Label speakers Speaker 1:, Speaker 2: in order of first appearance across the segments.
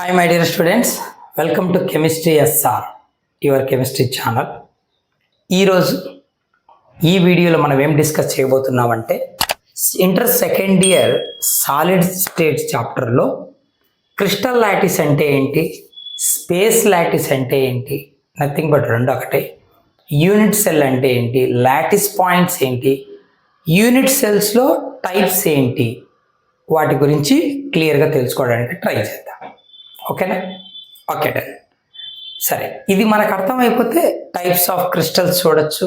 Speaker 1: Hi my dear students, welcome to Chemistry SR, your chemistry channel. ఈరోజు ఈ వీడియోలో మనం ఏం డిస్కస్ చేయబోతున్నామంటే inter second year solid state చాప్టర్లో క్రిస్టల్ లాటిస్ అంటే ఏంటి, స్పేస్ లాటిస్ అంటే ఏంటి, నథింగ్ బట్ రెండు ఒకటే. యూనిట్ సెల్ అంటే ఏంటి, లాటిస్ పాయింట్స్ ఏంటి, యూనిట్ సెల్స్లో టైప్స్ ఏంటి, వాటి గురించి క్లియర్గా తెలుసుకోవడానికి ట్రై చేద్దాం. ఓకేనా? Okay done. సరే, ఇది మనకు అర్థమైపోతే టైప్స్ ఆఫ్ క్రిస్టల్స్ చూడొచ్చు,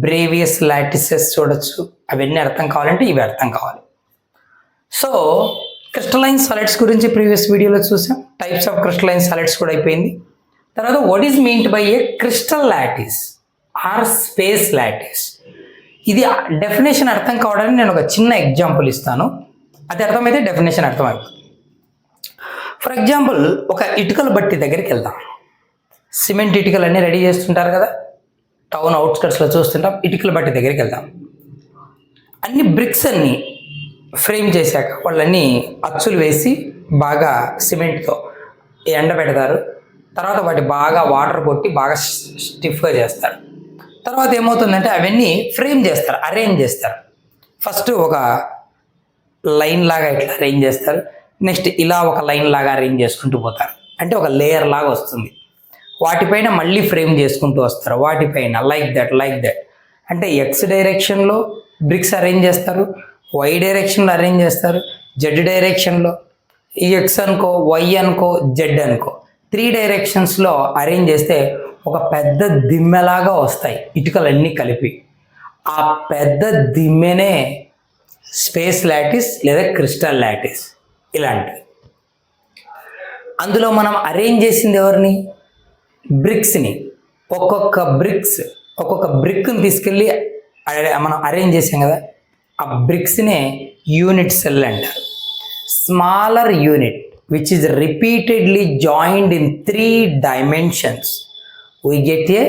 Speaker 1: బ్రేవియస్ లాటిసెస్ చూడొచ్చు. అవన్నీ అర్థం కావాలంటే ఇవి అర్థం కావాలి. సో క్రిస్టలైన్ సాలిడ్స్ గురించి ప్రీవియస్ వీడియోలో చూసాం, టైప్స్ ఆఫ్ క్రిస్టలైన్ సాలిడ్స్ కూడా అయిపోయింది. తర్వాత what is meant by a crystal lattice or space lattice, ఇది డెఫినేషన్ అర్థం కావడానికి నేను ఒక చిన్న ఎగ్జాంపుల్ ఇస్తాను. అది అర్థమైతే డెఫినేషన్ అర్థమైపోతుంది. ఫర్ ఎగ్జాంపుల్, ఒక ఇటుకల బట్టి దగ్గరికి వెళ్దాం. సిమెంట్ ఇటుకలు అన్నీ రెడీ చేస్తుంటారు కదా, టౌన్ అవుట్స్కట్స్లో చూస్తుంటాం. ఇటుకల బట్టి దగ్గరికి వెళ్దాం. అన్ని బ్రిక్స్ అన్ని ఫ్రేమ్ చేశాక వాళ్ళన్నీ అచ్చులు వేసి బాగా సిమెంట్తో ఎండబెడతారు. తర్వాత వాటి బాగా వాటర్ కొట్టి బాగా స్టిఫ్గా చేస్తారు. తర్వాత ఏమవుతుందంటే అవన్నీ ఫ్రేమ్ చేస్తారు, అరేంజ్ చేస్తారు. ఫస్ట్ ఒక లైన్ లాగా ఇట్లా అరేంజ్ చేస్తారు, నెక్స్ట్ ఇలా ఒక లైన్ లాగా అరేంజ్ చేసుకుంటూ పోతారు. అంటే ఒక లేయర్ లాగా వస్తుంది. వాటిపైన మళ్ళీ ఫ్రేమ్ చేసుకుంటూ వస్తారు, వాటిపైన లైక్ దట్. అంటే ఎక్స్ డైరెక్షన్లో బ్రిక్స్ అరేంజ్ చేస్తారు, వై డైరెక్షన్లో అరేంజ్ చేస్తారు, జెడ్ డైరెక్షన్లో, ఈ ఎక్స్ అనుకో, వై అనుకో, జెడ్ అనుకో, 3 డైరెక్షన్స్లో అరేంజ్ చేస్తే ఒక పెద్ద దిమ్మెలాగా వస్తాయి ఇటుకలన్నీ కలిపి. ఆ పెద్ద దిమ్మెనే స్పేస్ లాటిస్ లేదా క్రిస్టల్ లాటిస్. ఇలాంటివి అందులో మనం అరేంజ్ చేసింది ఎవరిని? బ్రిక్స్ని. ఒక్కొక్క బ్రిక్ని తీసుకెళ్ళి మనం అరేంజ్ చేసాం కదా, ఆ బ్రిక్స్నే యూనిట్ సెల్ అంటారు. Smaller unit which is repeatedly joined in 3 dimensions we get a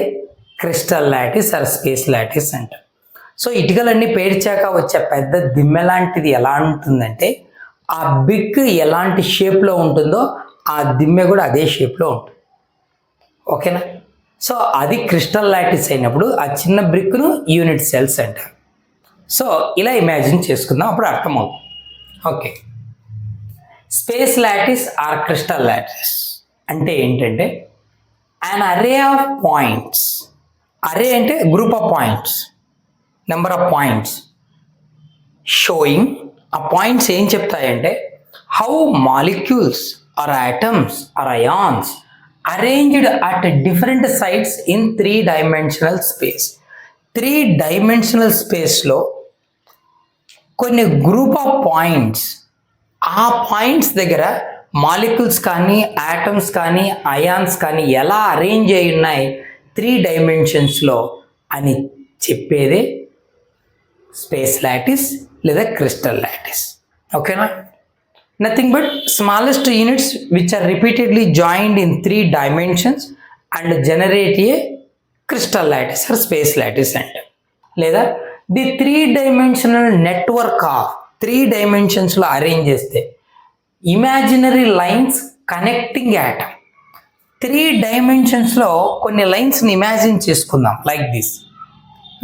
Speaker 1: crystal lattice or space lattice అంటారు. సో ఇటుకలన్నీ పేర్చాక వచ్చే పెద్ద దిమ్మె లాంటిది ఎలా ఉంటుందంటే, ఆ బ్రిక్ ఎలాంటి షేప్లో ఉంటుందో ఆ దిమ్మె కూడా అదే షేప్లో ఉంటుంది. ఓకేనా? సో అది క్రిస్టల్ లాటిస్ అయినప్పుడు ఆ చిన్న బ్రిక్ను యూనిట్ సెల్స్ అంటారు. సో ఇలా ఇమాజిన్ చేసుకుందాం, అప్పుడు అర్థమవుతుంది. Okay, space lattice or crystal lattice అంటే ఏంటంటే an array of points. Array అంటే group of points, number of points showing. ఆ పాయింట్స్ ఏం చెప్తాయంటే how molecules or atoms or ions arranged at different sides in 3 dimensional space. 3 dimensional స్పేస్లో కొన్ని group of points, ఆ points దగ్గర molecules కానీ atoms కానీ అయాన్స్ కానీ ఎలా అరేంజ్ అయి ఉన్నాయి 3 dimensionsలో అని చెప్పేదే స్పేస్ లాటిస్ లేదా క్రిస్టల్ లాటిస్. ఓకేనా? Nothing but smallest units which are repeatedly joined in 3 dimensions and generate a crystal lattice or space lattice అంట. లేదా ది 3 dimensional నెట్వర్క్ ఆఫ్ 3 dimensionsలో అరేంజ్ చేస్తే ఇమాజినరీ లైన్స్ కనెక్టింగ్ యాటమ్. 3 dimensionsలో కొన్ని లైన్స్ని imagine చేసుకుందాం like this,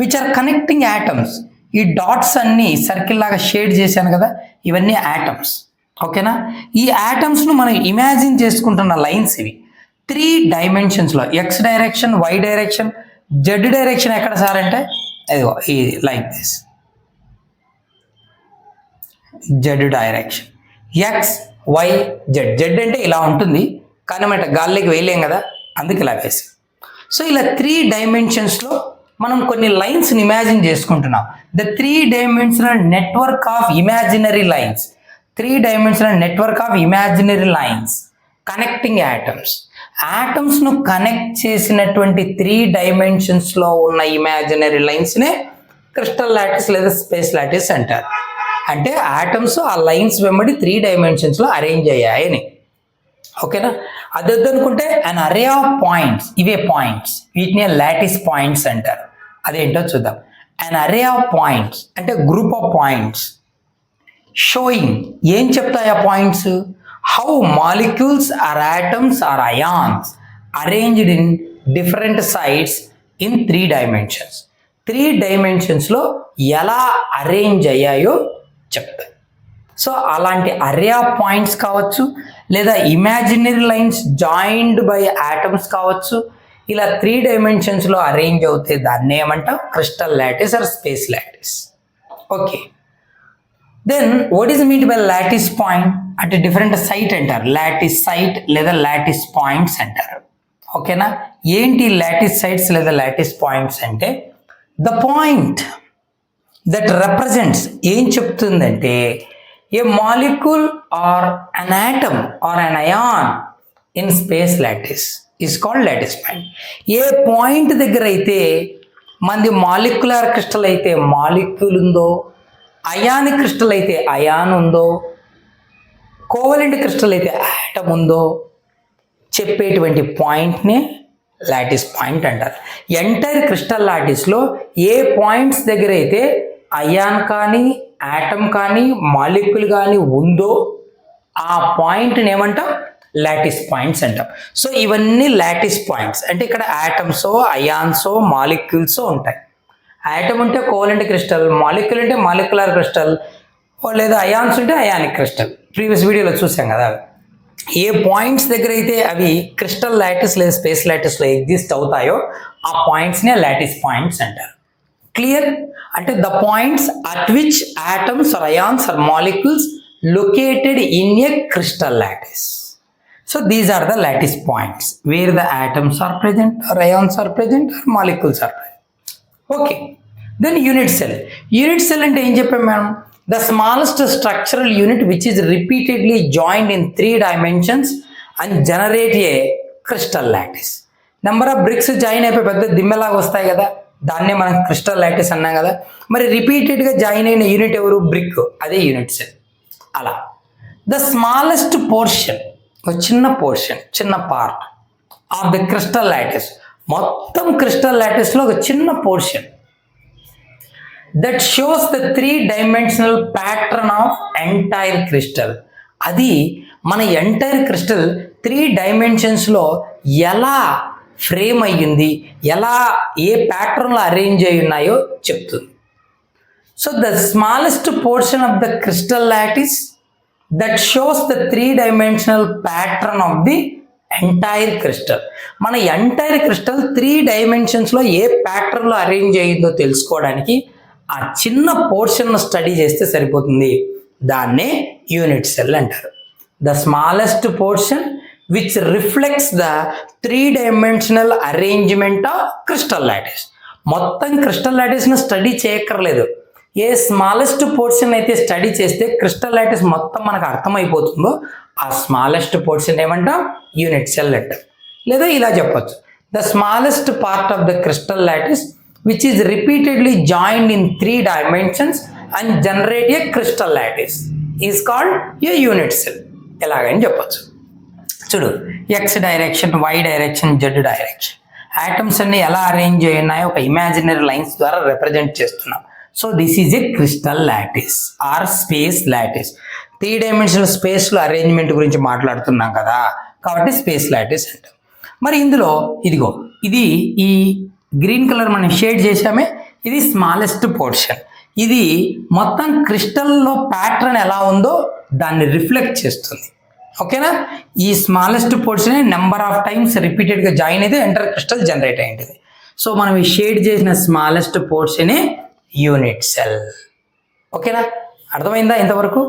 Speaker 1: which are connecting atoms. ఈ dots అన్నీ సర్కిల్ లాగా షేడ్ చేశాను కదా, ఇవన్నీ యాటమ్స్. ఓకేనా? ఈ యాటమ్స్ను మనం ఇమాజిన్ చేసుకుంటున్న లైన్స్ ఇవి 3 dimensionsలో. X direction, Y direction, Z direction ఎక్కడ సార్ అంటే ఇదిగో ఈ like this, Z direction, X Y Z. Z అంటే ఇలా ఉంటుంది కానీ మనం గాల్లోకి వేయలేం కదా, అందుకు ఇలా వేసి. సో ఇలా 3 dimensionsలో మనం కొన్ని లైన్స్ని ఇమాజిన్ చేసుకుంటున్నాం. The 3 dimensional network of imaginary lines. 3 dimensional network of imaginary lines connecting atoms. యాటమ్స్ను కనెక్ట్ చేసినటువంటి 3 dimensionsలో ఉన్న ఇమాజినరీ లైన్స్నే క్రిస్టల్ లాటిస్ లేదా స్పేస్ లాటిస్ అంటారు. అంటే ఆటమ్స్ ఆ లైన్స్ వెంబడి 3 dimensionsలో అరేంజ్ అయ్యాయని. ఓకేనా? అది వద్దనుకుంటే అన్ అరే ఆఫ్ పాయింట్స్, ఇవే పాయింట్స్, వీటిని లాటిస్ పాయింట్స్ అంటారు. అదేంటో చూద్దాం. అన్ అరే ఆఫ్ పాయింట్స్ అంటే గ్రూప్ ఆఫ్ పాయింట్స్ షోయింగ్. ఏం చెప్తాయి ఆ points? how molecules or atoms or ions arranged in different sites in 3 dimensions. 3 dimensionsలో ఎలా అరేంజ్ అయ్యాయో చెప్తాయి. సో అలాంటి అరే ఆఫ్ పాయింట్స్ కావచ్చు, లేదా imaginary lines joined by atoms కావచ్చు, ఇలా 3 dimensionsలో అరేంజ్ అవుతే దాన్ని ఏమంటాం? Crystal lattice or space lattice. Okay, then what is mean by lattice point? అంటే డిఫరెంట్ సైట్ అంటారు, లాటిస్ సైట్ లేదా లాటిస్ పాయింట్స్ అంటారు. ఓకేనా? ఏంటి లాటిస్ సైట్స్ లేదా లాటిస్ పాయింట్స్ అంటే, ద పాయింట్ దట్ రిప్రజెంట్స్, ఏం చెప్తుందంటే a molecule or an atom or an ion in space lattice is called lattice point. A point దగ్గర అయితే మనది మాలిక్యులర్ క్రిస్టల్ అయితే మాలిక్యూల్ ఉందో, అయానిక్ క్రిస్టల్ అయితే అయాన్ ఉందో, కోవలెంట్ క్రిస్టల్ అయితే ఆటమ్ ఉందో చెప్పేటువంటి పాయింట్ని లాటిస్ పాయింట్ అంటారు. ఎంటైర్ క్రిస్టల్ లాటిస్లో ఏ పాయింట్స్ దగ్గర అయితే అయాన్ కానీ ఆటమ్ కానీ మాలిక్యూల్ కానీ ఉందో ఆ పాయింట్ని ఏమంటాం? లాటిస్ పాయింట్స్ అంటాం. సో ఇవన్నీ లాటిస్ పాయింట్స్. అంటే ఇక్కడ ఆటమ్సో అయాన్సో మాలిక్యూల్సో ఉంటాయి. ఆటమ్ ఉంటే కోవలెంట్ క్రిస్టల్, మాలిక్యూల్ అంటే మాలిక్యులర్ క్రిస్టల్, లేదా అయాన్స్ ఉంటే అయానిక్ క్రిస్టల్. ప్రీవియస్ వీడియోలో చూసాం కదా. ఏ పాయింట్స్ దగ్గర అయితే అవి క్రిస్టల్ లాటిస్ లేదా స్పేస్ లాటిస్లో ఎగ్జిస్ట్ అవుతాయో ఆ పాయింట్స్నే లాటిస్ పాయింట్స్ అంటారు. క్లియర్? అంటే the points at which atoms or ions are molecules located in a crystal lattice. So these are the lattice points where the atoms are present or ions are present or molecules are present. Okay, then unit cell. Unit cell అంటే ఏం చెప్పాం మనం? The smallest structural unit which is repeatedly joined in 3 dimensions and generate a crystal lattice. Number of bricks join అయిపోయి పెద్ద దిమ్మెలాగా వస్తాయి కదా, దాన్నే మనం క్రిస్టల్ లాటిస్ అన్నాం కదా. మరి రిపీటెడ్గా జాయిన్ అయిన యూనిట్ ఎవరు? బ్రిక్. అదే యూనిట్ సెల్. అలా ద స్మాలెస్ట్ పోర్షన్, ఒక చిన్న పోర్షన్, చిన్న part of the crystal lattice, మొత్తం క్రిస్టల్ లాటిస్లో ఒక చిన్న portion that shows the 3 dimensional pattern of entire crystal. అది మన ఎంటైర్ క్రిస్టల్ 3 dimensionsలో ఎలా ఫ్రేమ్ అయ్యింది, ఎలా ఏ ప్యాటర్న్లో అరేంజ్ అయి ఉన్నాయో చెప్తుంది. So the smallest portion of the crystal lattice that shows the 3 dimensional pattern of the entire crystal. మన ఎంటైర్ క్రిస్టల్ 3 dimensionsలో ఏ ప్యాటర్న్లో అరేంజ్ అయ్యిందో తెలుసుకోవడానికి ఆ చిన్న పోర్షన్ స్టడీ చేస్తే సరిపోతుంది. దాన్నే యూనిట్ సెల్ అంటారు. The smallest portion which reflects the 3 dimensional arrangement of crystal lattice. మొత్తం క్రిస్టల్ లాటిస్ను స్టడీ చేయక్కర్లేదు. ఏ స్మాలెస్ట్ పోర్షన్ అయితే స్టడీ చేస్తే క్రిస్టల్ లాటిస్ మొత్తం మనకు అర్థమైపోతుందో ఆ స్మాలెస్ట్ పోర్షన్ ఏమంటాం? యూనిట్ సెల్ అంటాం. లేదా ఇలా చెప్పొచ్చు, the smallest part of the crystal lattice which is repeatedly joined in 3 dimensions and generate a crystal lattice is called a unit cell. ఎలాగని చెప్పొచ్చు. చూడు, X direction, Y direction, Z direction, atoms అన్ని ఎలా arrange అయి ఉన్నాయో ఒక imaginary lines ద్వారా represent చేస్తున్నాం. So this is a crystal lattice or space lattice. 3 dimensional స్పేస్లో అరేంజ్మెంట్ గురించి మాట్లాడుతున్నాం కదా, కాబట్టి స్పేస్ లాటిస్ అంటాం. మరి ఇందులో ఇదిగో, ఇది ఈ గ్రీన్ కలర్ మనం షేడ్ చేసామే, ఇది స్మాలెస్ట్ పోర్షన్. ఇది మొత్తం క్రిస్టల్లో ప్యాటర్న్ ఎలా ఉందో దాన్ని రిఫ్లెక్ట్ చేస్తుంది. ఓకేనా? ఈ smallest portion number of times రిపీటెడ్గా జాయిన్ అయితే ఎంటర్ క్రిస్టల్ జనరేట్ అయింది. సో మనం ఈ షేడ్ చేసిన స్మాలెస్ట్ పోర్షనే యూనిట్ సెల్. ఓకేనా? అర్థమైందా ఇంతవరకు?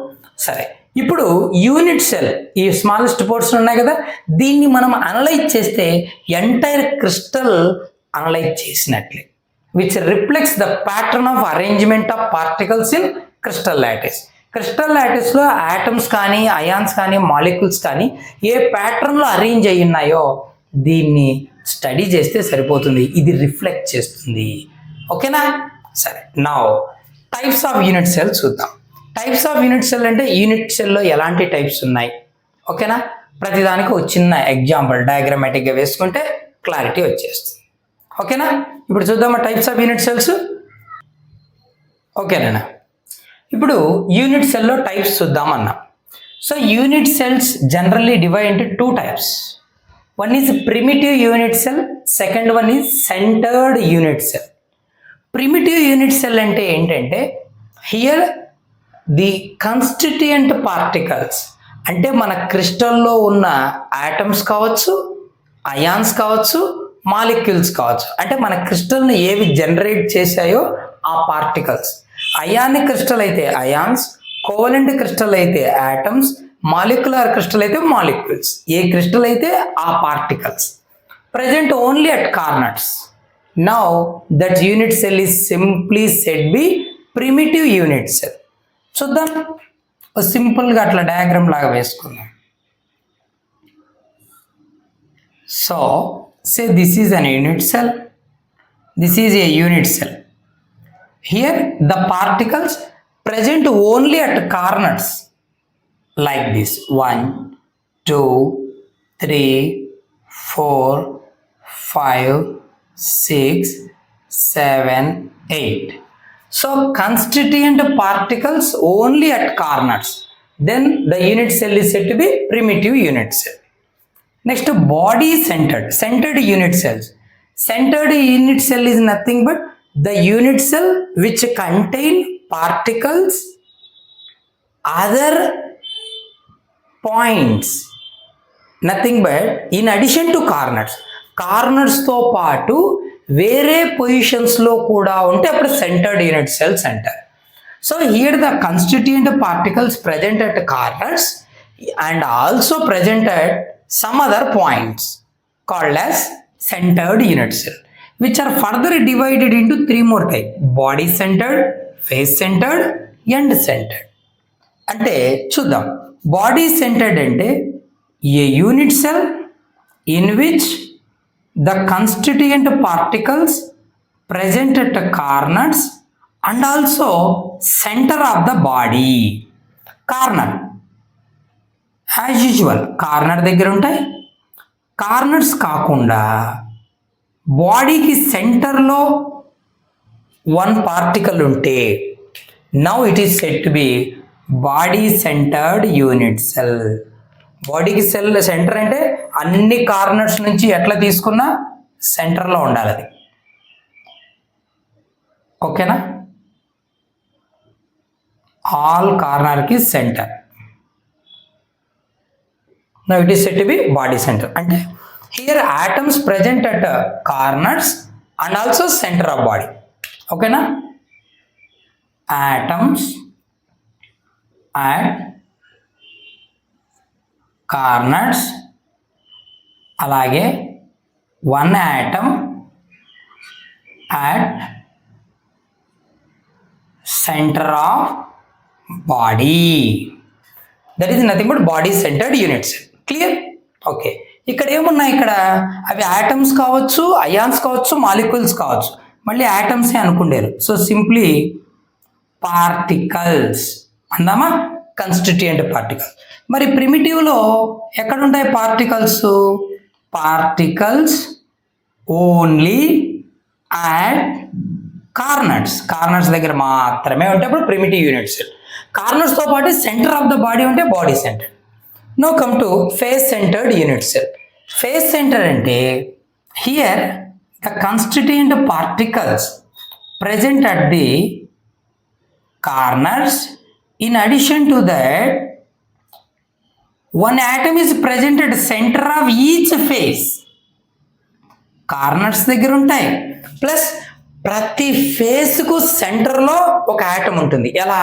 Speaker 1: సరే, ఇప్పుడు యూనిట్ సెల్, ఈ స్మాలెస్ట్ పోర్షన్ ఉన్నాయి కదా, దీన్ని మనం అనలైజ్ చేస్తే ఎంటైర్ క్రిస్టల్ అనలైజ్ చేసినట్లే, which reflects the pattern of arrangement of particles in crystal lattice. Crystal లాటిస్లో ఆటమ్స్ కానీ అయాన్స్ కానీ మాలిక్యూల్స్ కానీ ఏ ప్యాటర్న్లో అరేంజ్ అయి ఉన్నాయో దీన్ని స్టడీ చేస్తే సరిపోతుంది. ఇది రిఫ్లెక్ట్ చేస్తుంది. ఓకేనా? సరే, now types of unit cell చూద్దాం. టైప్స్ ఆఫ్ యూనిట్ సెల్ అంటే యూనిట్ సెల్లో ఎలాంటి టైప్స్ ఉన్నాయి. ఓకేనా? ప్రతిదానికి ఒక చిన్న ఎగ్జాంపుల్ డయాగ్రామాటిక్గా వేసుకుంటే క్లారిటీ వచ్చేస్తుంది. ఓకేనా? ఇప్పుడు చూద్దామా టైప్స్ ఆఫ్ యూనిట్ సెల్స్. ఓకేనా? ఇప్పుడు యూనిట్ సెల్లో types చూద్దామన్నా. So unit cells generally divide into two types. One is primitive unit cell, second one is centered unit cell. Primitive unit cell అంటే ఏంటంటే here the constituent particles అంటే మన క్రిస్టల్లో ఉన్న atoms కావచ్చు, ions కావచ్చు, మాలిక్యూల్స్ కావచ్చు, అంటే మన క్రిస్టల్ని ఏవి జనరేట్ చేశాయో ఆ పార్టికల్స్. అయానిక్ క్రిస్టల్ అయితే అయాన్స్, కోవలెంట్ క్రిస్టల్ అయితే ఆటమ్స్, మాలిక్యులర్ క్రిస్టల్ అయితే మాలిక్యూల్స్. ఏ క్రిస్టల్ అయితే ఆ particles present only at corners. Now that unit cell is simply said be primitive unit cell. చూద్దాం, సింపుల్గా అట్లా డయాగ్రామ్ లాగా వేసుకుందాం. So say this is an unit cell, this is a unit cell. Here the particles present only at corners like this 1 2 3 4 5 6 7 8. So constituent particles only at corners, then the unit cell is said to be primitive unit cell. Next, body centered unit cells. Centered unit cell is nothing but the unit cell which contain particles other points, nothing but in addition to corners తో పాటు వేరే positions లో కూడా ఉంటే అప్పుడు centred unit cells అంటారు. So here the constituent particles present at corners and also present at some other points called as centered unit cell, which are further divided into three more types: body centered, face centered, end centered. అంటే చూద్దాం, body centred అంటే a unit cell in which the constituent particles present at corners and also center of the body. Corner as usual corner దగ్గర ఉంటాయి. Corners కాకుండా బాడీకి సెంటర్లో one particle ఉంటే now it is set to be body centred unit cell. బాడీకి centre అంటే అన్ని corners నుంచి ఎట్లా తీసుకున్నా సెంటర్లో ఉండాలి అది. ఓకేనా? ఆల్ కార్నర్కి centre. Now it is said to be body center. And here atoms present at corners and also center of body. Okay na? Atoms at corners, alage one atom at center of body. That is nothing but body centered unit cell. Clear? Okay. ఇక్కడ ఏమున్నాయి, ఇక్కడ అవి atoms కావచ్చు, ions కావచ్చు, molecules కావచ్చు. మళ్ళీ ఆటమ్సే అనుకుంటారు. సో సింప్లీ పార్టికల్స్ అందామా, కన్స్టిట్యూయెంట్ పార్టికల్స్. మరి ప్రిమిటివ్లో ఎక్కడుంటాయి particles? Particles only at corners దగ్గర మాత్రమే ఉంటే అప్పుడు ప్రిమిటివ్ యూనిట్ సెల్. కార్నర్స్తో పాటు సెంటర్ ఆఫ్ ద బాడీ ఉంటే body centre. Now come to face centered unit cell. Face center అంటే here the constituent particles present at the corners. In addition to that, one atom is present at the center of each face. Corners దగ్గర ఉంటాయి, plus ప్రతి ఫేస్కు సెంటర్లో ఒక atom ఉంటుంది. ఎలా?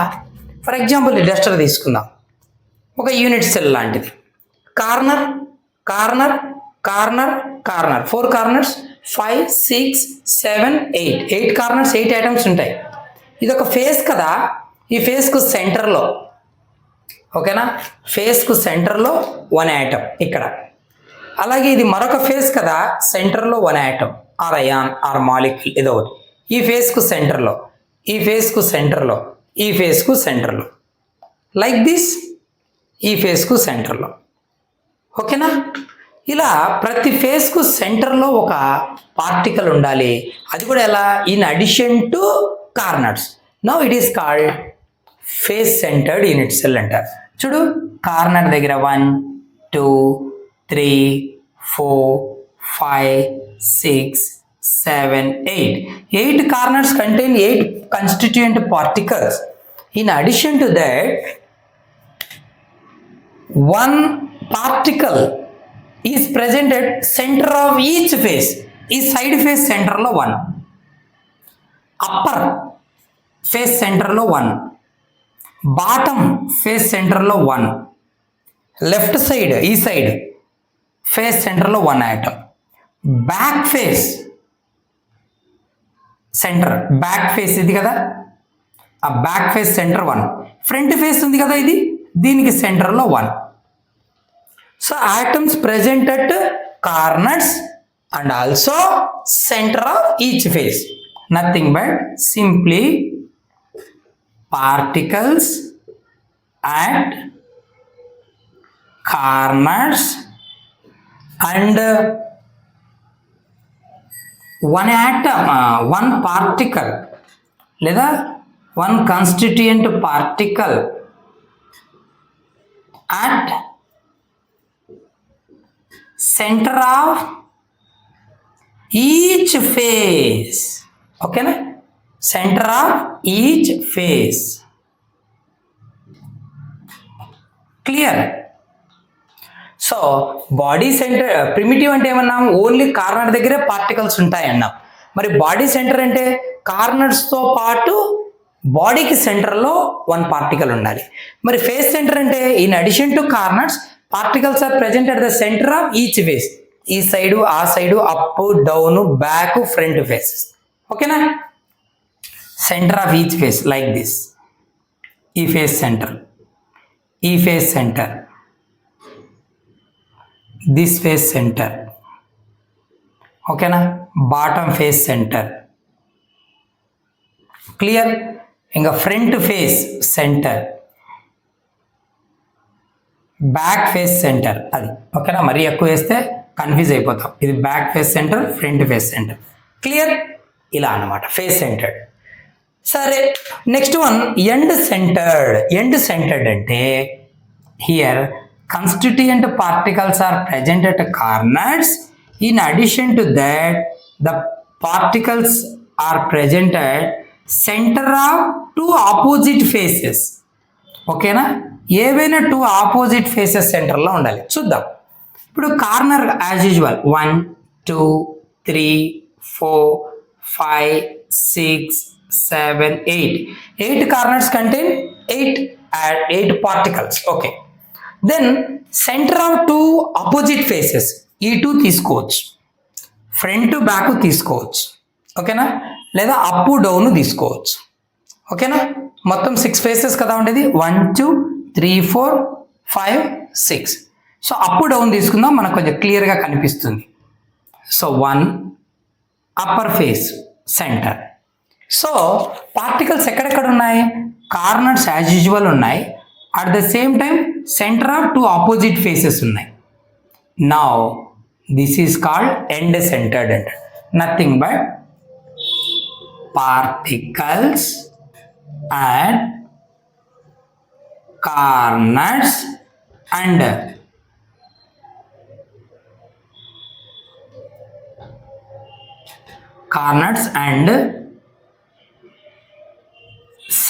Speaker 1: For example ఈ Duster తీసుకుందాం, ఒక యూనిట్ సెల్ లాంటిది. Corner corner corner corner 4 corners, 5 6 7 8 corners, 8 items ఉంటాయి. ఇది ఒక ఫేస్ కదా, ఈ ఫేస్కు సెంటర్లో, ఓకేనా, ఫేస్కు సెంటర్లో 1 ఐటమ్ ఇక్కడ. అలాగే ఇది మరొక ఫేస్ కదా, సెంటర్లో 1 atom or ion or molecule ఏదో ఒకటి. ఈ ఫేస్కు సెంటర్లో, ఈ ఫేస్కు సెంటర్లో, ఈ ఫేస్కు సెంటర్లో, లైక్ దిస్, ఈ ఫేస్కు సెంటర్లో. ఓకేనా? ఇలా ప్రతి ఫేస్కు సెంటర్లో ఒక పార్టికల్ ఉండాలి. అది కూడా ఎలా? In addition to corners. Now it is called face centred unit cell అంటారు. చూడు కార్నర్ దగ్గర 1 2 3 4 5 6 7 8 corners contain 8 constituent particles. In addition to that, one particle is present at center of each face. ఈ side face సెంటర్లో 1, upper face సెంటర్లో 1, bottom face సెంటర్లో 1, left side ఈ side face సెంటర్లో 1 atom, back face centre, back face ఇది కదా, ఆ back face centre 1, front face ఉంది కదా ఇది, దీనికి సెంటర్లో 1. So atoms present at corners and also center of each face, nothing but simply particles at corners and one atom, one particle లేదా one constituent particle at center of each face. ఓకేనా, centre of each face. Clear? So body centre primitive అంటే ఏమన్నాం, only corner దగ్గరే particles ఉంటాయి అన్నాం. మరి body centre అంటే కార్నర్స్తో పాటు బాడీకి సెంటర్లో 1 పార్టికల్ ఉండాలి. మరి ఫేస్ సెంటర్ అంటే in addition to corners particles are present at the centre of each face. ఈ సైడు ఆ side, up down back front faces. ఓకేనా, centre of each face like this. ఈ ఫేస్ సెంటర్, ఈ face centre, this face centre. ఓకేనా, bottom face centre. Clear? ఇంకా front face centre, back face centre అది. ఓకేనా, మరీ ఎక్కువ వేస్తే కన్ఫ్యూజ్ అయిపోతాం. ఇది back face centre, front face centre. Clear? ఇలా అన్నమాట ఫేస్ సెంటర్డ్. సరే, next one end centred. End centred అంటే here constituent particles are present at corners. In addition to that, the particles are present at center of 2 opposite faces. ఓకేనా, ఏవైనా 2 opposite faces సెంటర్లో ఉండాలి. చూద్దాం. ఇప్పుడు corner as usual 1 2 3 4 5 6 7 8 corners contain 8 particles. Okay, then centre of 2 opposite faces. ఈ 2 తీసుకోవచ్చు, front back తీసుకోవచ్చు. ఓకేనా, లేదా అప్ డౌన్ తీసుకోవచ్చు. ఓకేనా, మొత్తం 6 ఫేసెస్ కదా ఉండేది. 1 2 3 4 5 6. సో అప్ డౌన్ తీసుకుందాం, మనకు కొంచెం క్లియర్గా కనిపిస్తుంది. So 1 upper face centre. So particles ఎక్కడెక్కడ ఉన్నాయి? కార్నర్స్ యాజ్ యూజువల్ ఉన్నాయి. At the same time centre of 2 opposite faces ఉన్నాయి. Now this is called end centred అంట. Nothing but particles and corners and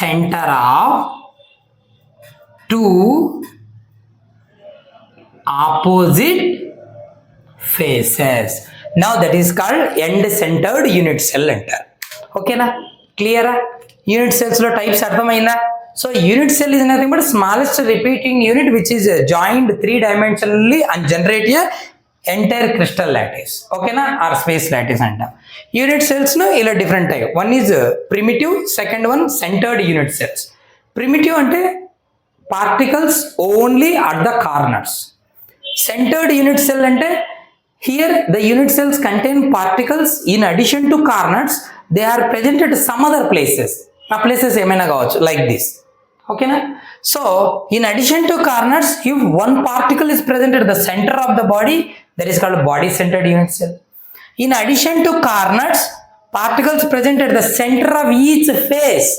Speaker 1: center of 2 opposite faces. Now that is called end centered unit cell అంటారు. ఓకేనా, క్లియరా? Unit cells లో types అర్థమైందా? So unit cell is nothing but smallest repeating unit which is joined 3-dimensionally and generate a entire crystal lattice. ఓకేనా, or space lattice అంటాం. Unit cells ను ఇలా different type. One is primitive, second one centred unit cells. Primitive అంటే particles only at the corners. Centred unit cell అంటే here the unit cells contain particles in addition to corners. They are present at some other places. ఆ places ఏమైనా కావచ్చు, like this. ఓకేనా, so in addition to corners if one particle is present at the centre of the body, that is called body centered unit cell. In addition to corners, particles present at the center of each face,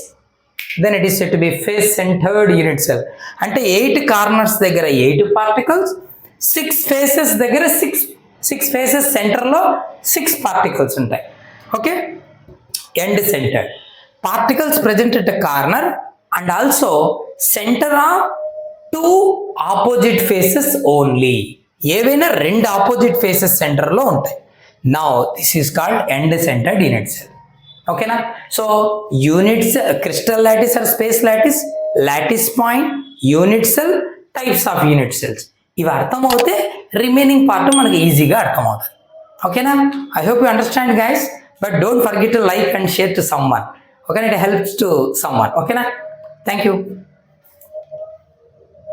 Speaker 1: then it is said to be face centered unit cell. అంటే 8 corners దగ్గర 8 particles, 6 faces దగ్గర 6 faces సెంటర్లో 6 particles ఉంటాయి. Okay, end centred particles present at corner and also centre of 2 opposite faces only. ఏవైనా 2 opposite faces సెంటర్లో ఉంటాయి. Now this is called end centred unit cell. ఓకేనా? So units, crystal lattice or space lattice, lattice point, unit cell, types of unit cells, ఇవి అర్థమవుతే remaining part మనకి ఈజీగా అర్థమవుతుంది. ఓకేనా? I hope you understand guys, but don't forget to like and share to someone. ఓకేనా? It helps to someone. ఓకేనా? Thank you.